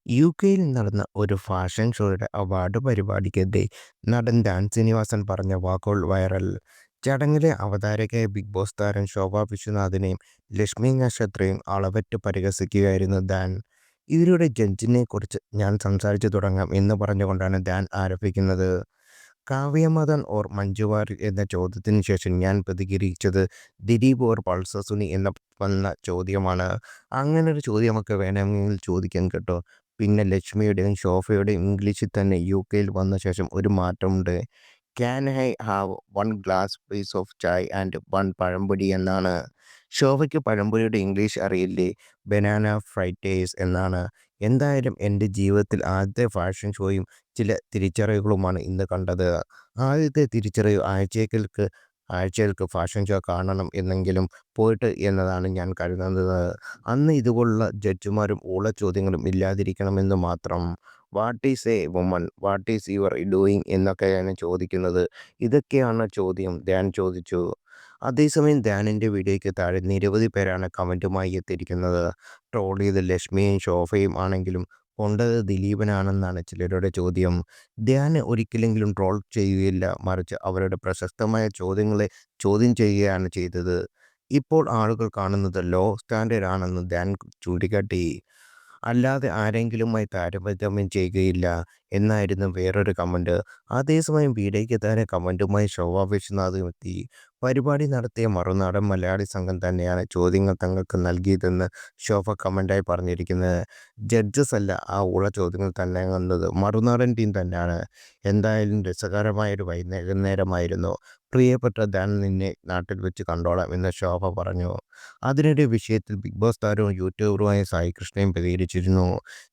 യുകെയിൽ നടന്ന ഒരു ഫാഷൻ ഷോയുടെ അവാർഡ് പരിപാടിക്കെതിരെ നടൻ ധ്യാൻ ശ്രീനിവാസൻ പറഞ്ഞ വാക്കുകൾ വൈറൽ. ചടങ്ങിലെ അവതാരകയായ ബിഗ് ബോസ് താരം ശോഭ വിശ്വനാഥിനെയും ലക്ഷ്മി നക്ഷത്രയും അളവറ്റ് പരിഹസിക്കുകയായിരുന്നു ധ്യാൻ. ഇതിലൂടെ ജഡ്ജിനെക്കുറിച്ച് ഞാൻ സംസാരിച്ചു തുടങ്ങാം എന്ന് പറഞ്ഞുകൊണ്ടാണ് ധ്യാൻ ആരംഭിക്കുന്നത്. കാവ്യ മാധവൻ ഓർ മഞ്ജു വാര്യർ എന്ന ചോദ്യത്തിന് ശേഷം ഞാൻ പ്രതികരിച്ചത് ദിലീപ് ഓർ പൾസർ സുനി വന്ന ചോദ്യമാണ്. അങ്ങനെ ഒരു ചോദ്യമൊക്കെ വേണമെങ്കിൽ ചോദിക്കാൻ കേട്ടോ. പിന്നെ ലക്ഷ്മിയുടെയും ശോഭയുടെയും ഇംഗ്ലീഷിൽ തന്നെ യുകെയിൽ വന്ന ശേഷം ഒരു മാറ്റമുണ്ട്. Can I have one glass piece of chai and one pazhampori എന്നാണ്. ശോഭയ്ക്ക് പഴംപൊരിയുടെ ഇംഗ്ലീഷ് അറിയില്ലേ? ബനാന ഫ്രൈറ്റേഴ്സ് എന്നാണ്. എന്തായാലും എൻ്റെ ജീവിതത്തിൽ ആദ്യത്തെ ഫാഷൻ ഷോയും ചില തിരിച്ചറിവുകളുമാണ് ഇന്ന് കണ്ടത്. ആദ്യത്തെ തിരിച്ചറിവ് ആഴ്ചകൾക്ക് ഫാഷൻ ഷോ കാണണം എന്നെങ്കിലും പോയിട്ട് എന്നതാണ് ഞാൻ കരുതുന്നത്. അന്ന് ഇതുപോലുള്ള ജഡ്ജിമാരും ഊളച്ചോദ്യങ്ങളും ഇല്ലാതിരിക്കണമെന്ന് മാത്രം. What is A woman? What is your doing എന്നൊക്കെയാണ് ചോദിക്കുന്നത്. ഇതൊക്കെയാണ് ചോദ്യം, ധ്യാൻ ചോദിച്ചു. അതേസമയം ധ്യാനിൻ്റെ വീഡിയോയ്ക്ക് താഴെ നിരവധി പേരാണ് കമൻറ്റുമായി എത്തിയിരിക്കുന്നത്. ട്രോൾ ചെയ്ത് ലക്ഷ്മിയും ശോഭയും ആണെങ്കിലും കൊണ്ടത് ദിലീപനാണെന്നാണ് ചിലരുടെ ചോദ്യം. ധ്യാൻ ഒരിക്കലെങ്കിലും ട്രോൾ ചെയ്യുകയില്ല, മറിച്ച് അവരുടെ പ്രസക്തമായ ചോദ്യങ്ങളെ ചോദ്യം ചെയ്യുകയാണ് ചെയ്തത്. ഇപ്പോൾ ആളുകൾ കാണുന്നത് ലോ സ്റ്റാൻഡേർഡ് ആണെന്ന് ധ്യാൻ ചൂണ്ടിക്കാട്ടി. അല്ലാതെ ആരെങ്കിലുമായി താരതമ്യം ചെയ്യുകയില്ല എന്നായിരുന്നു വേറൊരു കമൻറ്റ്. അതേസമയം വീഡിയോയ്ക്ക് താഴെ കമൻറ്റുമായി ശോഭ വിശ്വനാഥും എത്തി. പരിപാടി നടത്തിയ മറുനാടൻ മലയാളി സംഘം തന്നെയാണ് ചോദ്യങ്ങൾ തങ്ങൾക്ക് നൽകിയതെന്ന് ശോഭ കമൻറ്റായി പറഞ്ഞിരിക്കുന്നത്. ജഡ്ജസ് അല്ല ആ ഊള ചോദ്യങ്ങൾ തന്നെ വന്നത്, മറുനാടൻ ടീം തന്നെയാണ്. എന്തായാലും രസകരമായൊരു വൈകുന്നേരമായിരുന്നു. പ്രിയപ്പെട്ട ധ്യാൻ, നിന്നെ നാട്ടിൽ വെച്ച് കണ്ടോളാം എന്ന് ശോഭ പറഞ്ഞു. അതിനിടെ വിഷയത്തിൽ ബിഗ് ബോസ് താരവും യൂട്യൂബറുമായ സായി കൃഷ്ണയും പ്രതികരിച്ചിരുന്നു.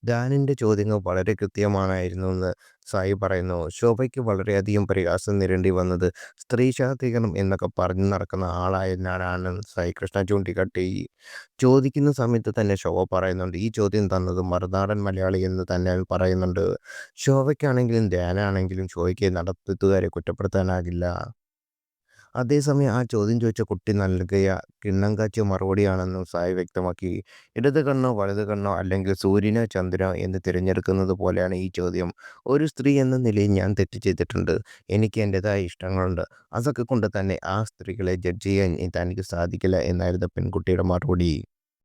ധ്യാനിൻ്റെ ചോദ്യങ്ങൾ വളരെ കൃത്യമായിരുന്നുവെന്ന് സായി പറയുന്നു. ശോഭയ്ക്ക് വളരെയധികം പരിഹാസം നേരിടേണ്ടി വന്നത് സ്ത്രീ ശാക്തീകരണം എന്നൊക്കെ പറഞ്ഞു നടക്കുന്ന ആളായതിനാലാണെന്ന് സായി കൃഷ്ണ ചൂണ്ടിക്കാട്ടി. ചോദിക്കുന്ന സമയത്ത് തന്നെ ശോഭ പറയുന്നുണ്ട്, ഈ ചോദ്യം തന്നത് മറുനാടൻ മലയാളി എന്ന് തന്നെ പറയുന്നുണ്ട്. ശോഭയ്ക്കാണെങ്കിലും ധ്യാനാണെങ്കിലും ഷോയ്ക്ക് നടത്തിപ്പുകാരെ കുറ്റപ്പെടുത്താനാകില്ല. അതേസമയം ആ ചോദ്യം ചോദിച്ച കുട്ടി നൽകിയ കിണ്ണം കാച്ചിയ മറുപടിയാണെന്നും സായി വ്യക്തമാക്കി. ഇടത് കണ്ണോ വലത് കണ്ണോ അല്ലെങ്കിൽ സൂര്യനോ ചന്ദ്രനോ എന്ന് തിരഞ്ഞെടുക്കുന്നത് പോലെയാണ് ഈ ചോദ്യം. ഒരു സ്ത്രീ എന്ന നിലയിൽ ഞാൻ തെറ്റ് ചെയ്തിട്ടുണ്ട്. എനിക്ക് എൻ്റെതായ ഇഷ്ടങ്ങളുണ്ട്. അതൊക്കെ കൊണ്ട് തന്നെ ആ സ്ത്രീകളെ ജഡ്ജ് ചെയ്യാൻ തനിക്ക് സാധിക്കില്ല എന്നായിരുന്നു പെൺകുട്ടിയുടെ മറുപടി.